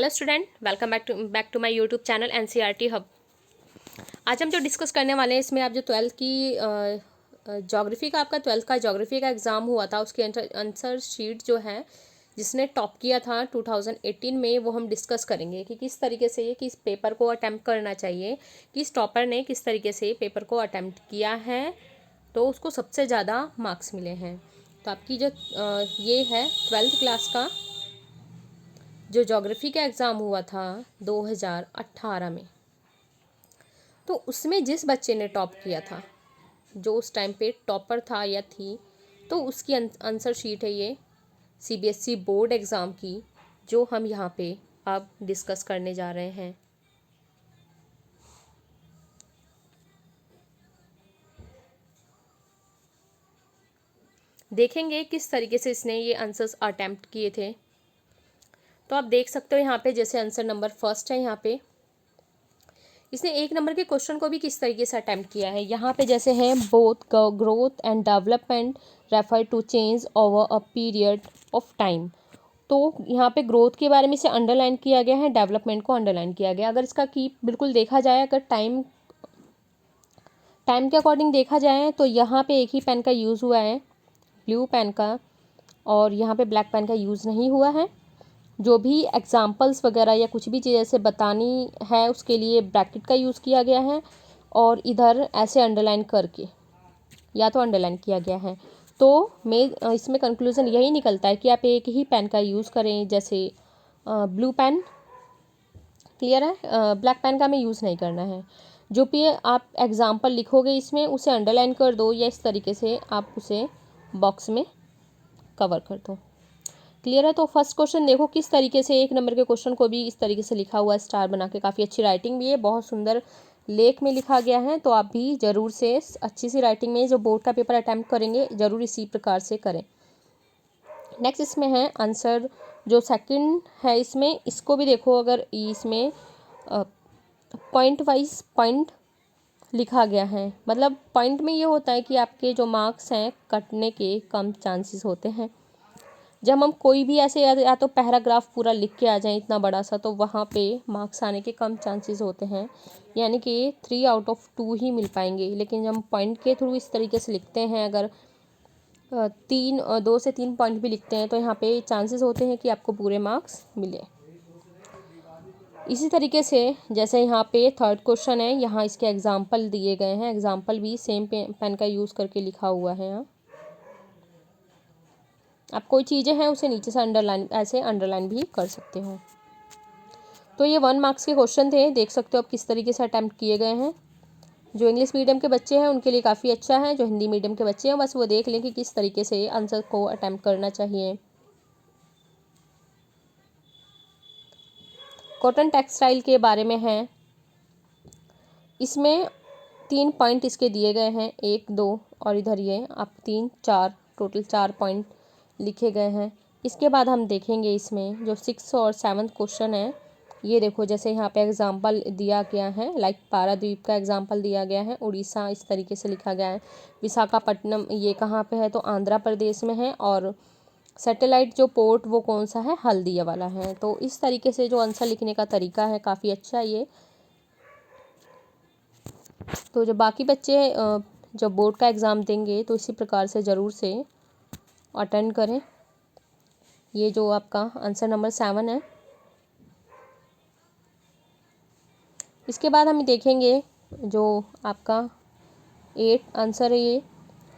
Hello student, welcome back to my YouTube channel NCERT hub. आज हम जो discuss करने वाले हैं इसमें आप जो ट्वेल्थ की ज्योग्राफी का आपका ट्वेल्थ का ज्योग्राफी का एग्ज़ाम हुआ था उसकी आंसर शीट जो है जिसने टॉप किया था 2018 में, वो हम डिस्कस करेंगे कि किस तरीके से ये किस पेपर को अटैम्प्ट करना चाहिए, किस टॉपर ने किस तरीके से पेपर को अटैम्प्ट किया है तो उसको सबसे ज़्यादा मार्क्स मिले हैं। तो आपकी जो ये है ट्वेल्थ क्लास का जो ज्योग्राफी का एग्ज़ाम हुआ था 2018 में, तो उसमें जिस बच्चे ने टॉप किया था, जो उस टाइम पे टॉपर था या थी, तो उसकी आंसर शीट है ये सीबीएसई बोर्ड एग्ज़ाम की, जो हम यहाँ पे अब डिस्कस करने जा रहे हैं। देखेंगे किस तरीके से इसने ये आंसर्स अटैम्प्ट किए थे। तो आप देख सकते हो यहाँ पे जैसे आंसर नंबर फर्स्ट है, यहाँ पे इसने एक नंबर के क्वेश्चन को भी किस तरीके से अटैम्प्ट किया है। यहाँ पे जैसे है both growth and development refer to change over a period of time. तो यहाँ पे ग्रोथ के बारे में इसे अंडरलाइन किया गया है, डेवलपमेंट को अंडरलाइन किया गया। अगर इसका की बिल्कुल देखा जाए, अगर टाइम के अकॉर्डिंग देखा जाए तो यहाँ पे एक ही पेन का यूज़ हुआ है, ब्लू पेन का, और यहाँ पे ब्लैक पेन का यूज़ नहीं हुआ है। जो भी एग्जाम्पल्स वगैरह या कुछ भी चीज़ ऐसे बतानी है उसके लिए ब्रैकेट का यूज़ किया गया है, और इधर ऐसे अंडरलाइन करके या तो अंडरलाइन किया गया है। तो मैं इसमें कंक्लूज़न यही निकलता है कि आप एक ही पेन का यूज़ करें, जैसे ब्लू पेन, क्लियर है, ब्लैक पेन का हमें यूज़ नहीं करना है। जो भी आप एग्जाम्पल लिखोगे इसमें उसे अंडरलाइन कर दो, या इस तरीके से आप उसे बॉक्स में कवर कर दो। क्लियर है। तो फर्स्ट क्वेश्चन देखो किस तरीके से एक नंबर के क्वेश्चन को भी इस तरीके से लिखा हुआ है, स्टार बना के। काफ़ी अच्छी राइटिंग भी है, बहुत सुंदर लेख में लिखा गया है। तो आप भी ज़रूर से अच्छी सी राइटिंग में जो बोर्ड का पेपर अटैम्प्ट करेंगे ज़रूर इसी प्रकार से करें। नेक्स्ट इसमें है आंसर जो सेकंड है, इसमें इसको भी देखो, अगर इसमें पॉइंट वाइज पॉइंट लिखा गया है, मतलब पॉइंट में ये होता है कि आपके जो मार्क्स हैं कटने के कम चांसेस होते हैं। जब हम कोई भी ऐसे या तो पैराग्राफ पूरा लिख के आ जाएं इतना बड़ा सा, तो वहाँ पे मार्क्स आने के कम चांसेस होते हैं, यानी कि 3 आउट ऑफ 2 ही मिल पाएंगे। लेकिन जब हम पॉइंट के थ्रू इस तरीके से लिखते हैं, अगर 2 से 3 पॉइंट भी लिखते हैं, तो यहाँ पे चांसेस होते हैं कि आपको पूरे मार्क्स मिले। इसी तरीके से जैसे यहाँ पे थर्ड क्वेश्चन है, यहाँ इसके एग्जाम्पल दिए गए हैं, एग्जाम्पल भी सेम पेन का यूज़ करके लिखा हुआ है। यहाँ आप कोई चीज़ें हैं उसे नीचे से अंडरलाइन, ऐसे अंडरलाइन भी कर सकते हो। तो ये 1 मार्क्स के क्वेश्चन थे, देख सकते हो आप किस तरीके से अटैम्प्ट किए गए हैं। जो इंग्लिश मीडियम के बच्चे हैं उनके लिए काफ़ी अच्छा है, जो हिंदी मीडियम के बच्चे हैं बस वो देख लें कि किस तरीके से आंसर को अटैम्प्ट करना चाहिए। कॉटन टेक्सटाइल के बारे में है, इसमें 3 पॉइंट इसके दिए गए हैं, 1 2 और इधर ये आप 3 4, टोटल 4 पॉइंट लिखे गए हैं। इसके बाद हम देखेंगे इसमें जो 6 और 7 क्वेश्चन है, ये देखो जैसे यहाँ पे एग्जांपल दिया गया है, लाइक पारादीप का एग्जांपल दिया गया है, उड़ीसा इस तरीके से लिखा गया है। विशाखापट्टनम ये कहाँ पे है, तो आंध्र प्रदेश में है, और सैटेलाइट जो पोर्ट वो कौन सा है, हल्दिया वाला है। तो इस तरीके से जो आंसर लिखने का तरीका है काफ़ी अच्छा है ये। तो जो बाकी बच्चे जब बोर्ड का एग्ज़ाम देंगे तो इसी प्रकार से ज़रूर से अटेंड करें। ये जो आपका आंसर नंबर 7 है। इसके बाद हम देखेंगे जो आपका 8 आंसर है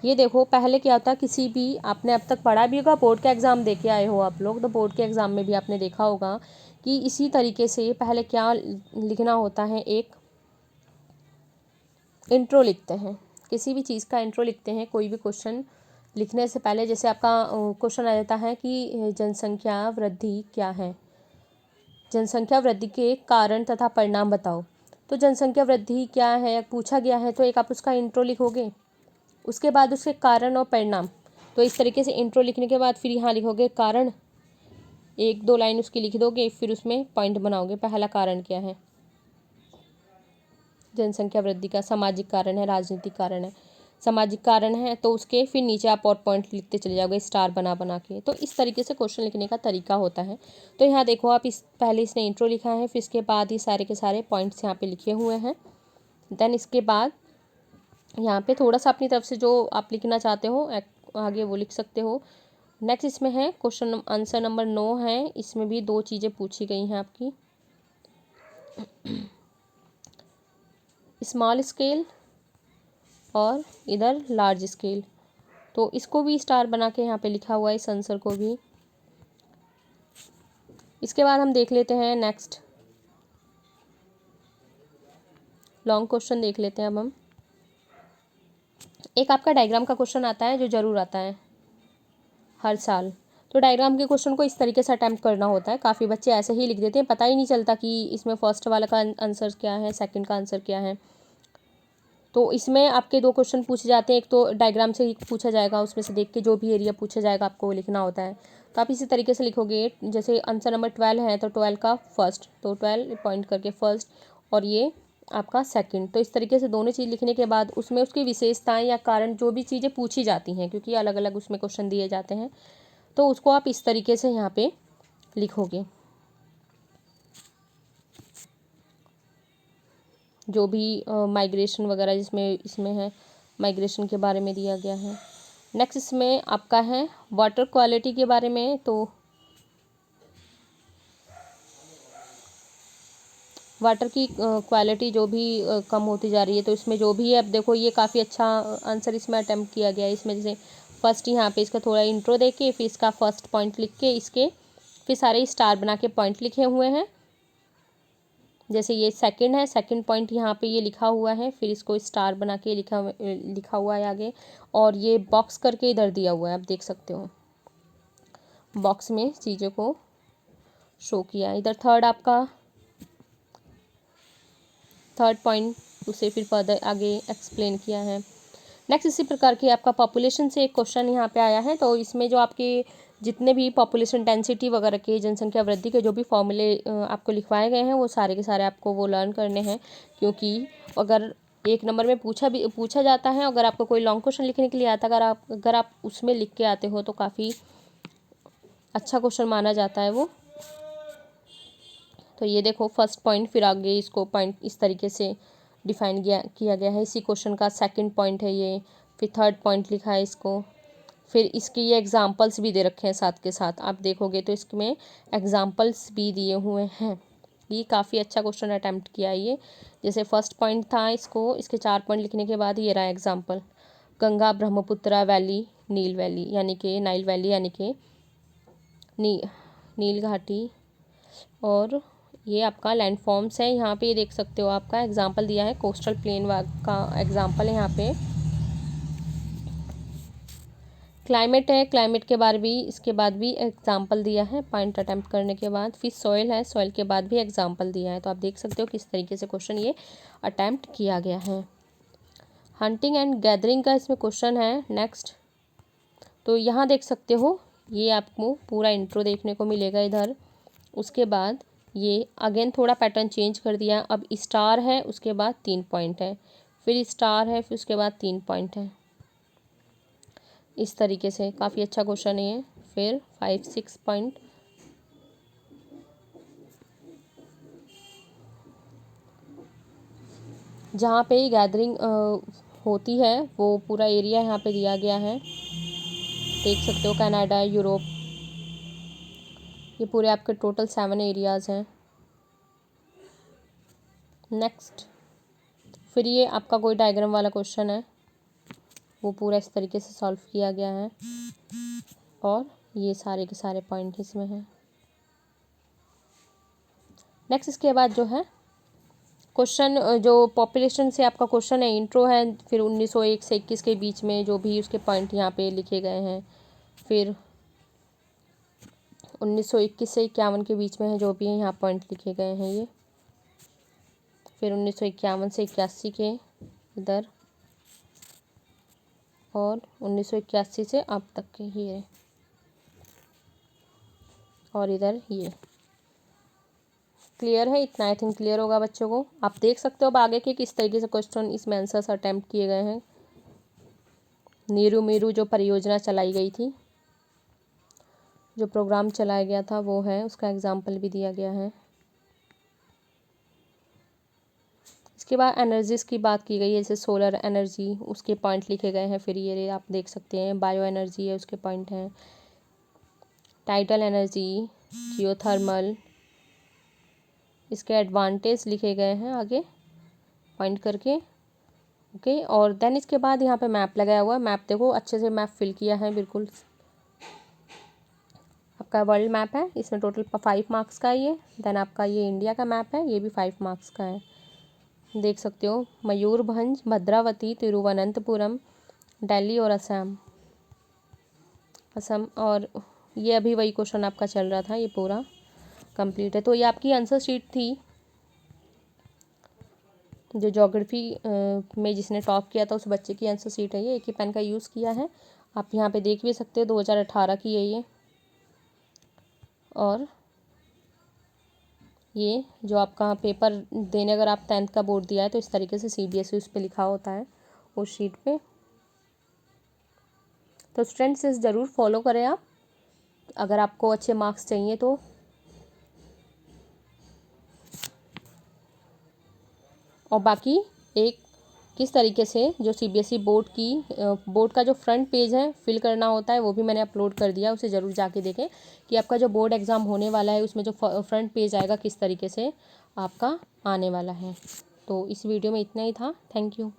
ये देखो पहले क्या होता, किसी भी आपने अब तक पढ़ा भी होगा, बोर्ड का एग्ज़ाम दे के आए हो आप लोग, तो बोर्ड के एग्ज़ाम में भी आपने देखा होगा कि इसी तरीके से पहले क्या लिखना होता है, एक इंट्रो लिखते हैं, किसी भी चीज़ का इंट्रो लिखते हैं। कोई भी क्वेश्चन लिखने से पहले जैसे आपका क्वेश्चन आ जाता है कि जनसंख्या वृद्धि क्या है, जनसंख्या वृद्धि के कारण तथा परिणाम बताओ। तो जनसंख्या वृद्धि क्या है पूछा गया है, तो एक आप उसका इंट्रो लिखोगे, उसके बाद उसके कारण और परिणाम। तो इस तरीके से इंट्रो लिखने के बाद फिर यहाँ लिखोगे कारण, 1 2 लाइन उसकी लिख दोगे, फिर उसमें पॉइंट बनाओगे। पहला कारण क्या है, जनसंख्या वृद्धि का सामाजिक कारण है, राजनीतिक कारण है। सामाजिक कारण है तो उसके फिर नीचे आप और पॉइंट लिखते चले जाओगे स्टार बना बना के। तो इस तरीके से क्वेश्चन लिखने का तरीका होता है। तो यहाँ देखो आप, इस पहले इसने इंट्रो लिखा है, फिर इसके बाद ये सारे के सारे पॉइंट्स यहाँ पे लिखे हुए हैं। देन इसके बाद यहाँ पे थोड़ा सा अपनी तरफ से जो आप लिखना चाहते हो आगे वो लिख सकते हो। नेक्स्ट इसमें है क्वेश्चन आंसर नंबर 9 है। इसमें भी 2 चीज़ें पूछी गई हैं आपकी, स्मॉल स्केल और इधर लार्ज स्केल। तो इसको भी स्टार बना के यहाँ पे लिखा हुआ है, इस आंसर को भी। इसके बाद हम देख लेते हैं नेक्स्ट लॉन्ग क्वेश्चन देख लेते हैं अब हम। एक आपका डायग्राम का क्वेश्चन आता है जो ज़रूर आता है हर साल। तो डायग्राम के क्वेश्चन को इस तरीके से अटैम्प्ट करना होता है। काफ़ी बच्चे ऐसे ही लिख देते हैं, पता ही नहीं चलता कि इसमें फर्स्ट वाला का आंसर क्या है, सेकंड का आंसर क्या है। तो इसमें आपके 2 क्वेश्चन पूछे जाते हैं। एक तो डायग्राम से ही पूछा जाएगा, उसमें से देख के जो भी एरिया पूछा जाएगा आपको वो लिखना होता है। तो आप इसी तरीके से लिखोगे, जैसे आंसर नंबर 12 है तो 12 का फर्स्ट, तो 12 पॉइंट करके फर्स्ट, और ये आपका सेकंड। तो इस तरीके से दोनों चीज़ लिखने के बाद उसमें उसकी विशेषताएं या कारण जो भी चीज़ें पूछी जाती हैं, क्योंकि अलग अलग उसमें क्वेश्चन दिए जाते हैं, तो उसको आप इस तरीके से यहाँ पे लिखोगे। जो भी माइग्रेशन वगैरह जिसमें इसमें है, माइग्रेशन के बारे में दिया गया है। नेक्स्ट इसमें आपका है वाटर क्वालिटी के बारे में। तो वाटर की क्वालिटी जो भी कम होती जा रही है, तो इसमें जो भी है, अब देखो ये काफ़ी अच्छा आंसर इसमें अटेम्प्ट किया गया है। इसमें जैसे फर्स्ट यहाँ पे इसका थोड़ा इंट्रो दे के, फिर इसका फर्स्ट पॉइंट लिख के, इसके फिर सारे स्टार बना के पॉइंट लिखे हुए हैं। जैसे ये सेकंड है, सेकंड पॉइंट यहाँ पे ये लिखा हुआ है, फिर इसको स्टार बना के लिखा हुआ है आगे, और ये बॉक्स करके इधर दिया हुआ है, आप देख सकते हो बॉक्स में चीज़ों को शो किया। इधर थर्ड पॉइंट उसे फिर फर्दर आगे एक्सप्लेन किया है। नेक्स्ट इसी प्रकार की आपका पॉपुलेशन से एक क्वेश्चन यहाँ पे आया है। तो इसमें जो आपके जितने भी पॉपुलेशन डेंसिटी वगैरह के, जनसंख्या वृद्धि के जो भी फॉर्मूले आपको लिखवाए गए हैं, वो सारे के सारे आपको वो लर्न करने हैं। क्योंकि अगर 1 नंबर में पूछा जाता है, अगर आपको कोई लॉन्ग क्वेश्चन लिखने के लिए आता है, अगर आप उसमें लिख के आते हो तो काफ़ी अच्छा क्वेश्चन माना जाता है वो। तो ये देखो फर्स्ट पॉइंट, फिर आगे इसको पॉइंट इस तरीके से डिफाइन किया गया है। इसी क्वेश्चन का सेकंड पॉइंट है ये, फिर थर्ड पॉइंट लिखा है इसको, फिर इसके ये एग्जांपल्स भी दे रखे हैं साथ के साथ। आप देखोगे तो इसमें एग्जांपल्स भी दिए हुए हैं। ये काफ़ी अच्छा क्वेश्चन अटैम्प्ट किया है ये। जैसे फर्स्ट पॉइंट था, इसको इसके 4 पॉइंट लिखने के बाद ये रहा एग्जाम्पल, गंगा ब्रह्मपुत्रा वैली, नील वैली यानी कि नाइल वैली यानी कि नील घाटी, और ये आपका लैंडफॉर्म्स है। यहाँ पे ये देख सकते हो आपका एग्जाम्पल दिया है, कोस्टल प्लेन का एग्जाम्पल है यहाँ पे। क्लाइमेट है, क्लाइमेट के बारे भी इसके बाद भी एग्जाम्पल दिया है पॉइंट अटैम्प्ट करने के बाद। फिर सॉइल है, सॉइल के बाद भी एग्जाम्पल दिया है। तो आप देख सकते हो किस तरीके से क्वेश्चन ये अटैम्प्ट किया गया है। हंटिंग एंड गैदरिंग का इसमें क्वेश्चन है नेक्स्ट। तो यहाँ देख सकते हो, ये आपको पूरा इंट्रो देखने को मिलेगा इधर। उसके बाद ये अगेन थोड़ा पैटर्न चेंज कर दिया। अब स्टार है, उसके बाद 3 पॉइंट है, फिर स्टार है, फिर उसके बाद 3 पॉइंट है। इस तरीके से काफ़ी अच्छा क्वेश्चन है ये। फिर 5-6 पॉइंट, जहाँ पे गैदरिंग होती है वो पूरा एरिया यहाँ पे दिया गया है। देख सकते हो कनाडा, यूरोप, ये पूरे आपके टोटल 7 एरियाज़ हैं। नेक्स्ट फिर ये आपका कोई डायग्राम वाला क्वेश्चन है, वो पूरा इस तरीके से सॉल्व किया गया है, और ये सारे के सारे पॉइंट इसमें हैं। नेक्स्ट इसके बाद जो है क्वेश्चन, जो पॉपुलेशन से आपका क्वेश्चन है, इंट्रो है, फिर 1901 से 21 के बीच में जो भी उसके पॉइंट यहाँ पे लिखे गए हैं, फिर 1921 से 51 के बीच में है जो भी है यहाँ पॉइंट लिखे गए हैं ये, फिर 1951 से 81 के इधर, और 1981 से अब तक के ये, और इधर ये। क्लियर है? इतना आई थिंक क्लियर होगा बच्चों को। आप देख सकते हो अब आगे के किस तरीके से क्वेश्चन इसमें आंसर्स अटैम्प्ट किए गए हैं। नीरू मीरू जो परियोजना चलाई गई थी, जो प्रोग्राम चलाया गया था वो है, उसका एग्जाम्पल भी दिया गया है। इसके बाद एनर्जीज़ की बात की गई है, जैसे सोलर एनर्जी, उसके पॉइंट लिखे गए हैं। फिर ये आप देख सकते हैं बायो एनर्जी है, उसके पॉइंट हैं। टाइडल एनर्जी, जियोथर्मल, इसके एडवांटेज लिखे गए हैं आगे पॉइंट करके। ओके, और देन इसके बाद यहाँ पे मैप लगाया हुआ है। मैप देखो अच्छे से मैप फिल किया है, बिल्कुल आपका वर्ल्ड मैप है। इसमें टोटल 5 मार्क्स का है ये। देन आपका ये इंडिया का मैप है, ये भी 5 मार्क्स का है। देख सकते हो मयूरभंज, भद्रावती, तिरुवनंतपुरम, दिल्ली और असम। और ये अभी वही क्वेश्चन आपका चल रहा था, ये पूरा कंप्लीट है। तो ये आपकी आंसर शीट थी, जो ज्योग्राफी में जिसने टॉप किया था उस बच्चे की आंसर शीट है ये। एक ही पेन का यूज़ किया है, आप यहाँ पे देख भी सकते हो, 2018 की है ये। और ये जो आपका पेपर देने, अगर आप 10th का बोर्ड दिया है तो इस तरीके से CBSE उस पर लिखा होता है उस शीट पे। तो स्टूडेंट्स इस ज़रूर फॉलो करें आप, अगर आपको अच्छे मार्क्स चाहिए तो। और बाकी एक किस तरीके से जो CBSE बोर्ड का जो फ्रंट पेज है फिल करना होता है, वो भी मैंने अपलोड कर दिया, उसे ज़रूर जाके देखें कि आपका जो बोर्ड एग्ज़ाम होने वाला है उसमें जो फ्रंट पेज आएगा किस तरीके से आपका आने वाला है। तो इस वीडियो में इतना ही था। Thank you.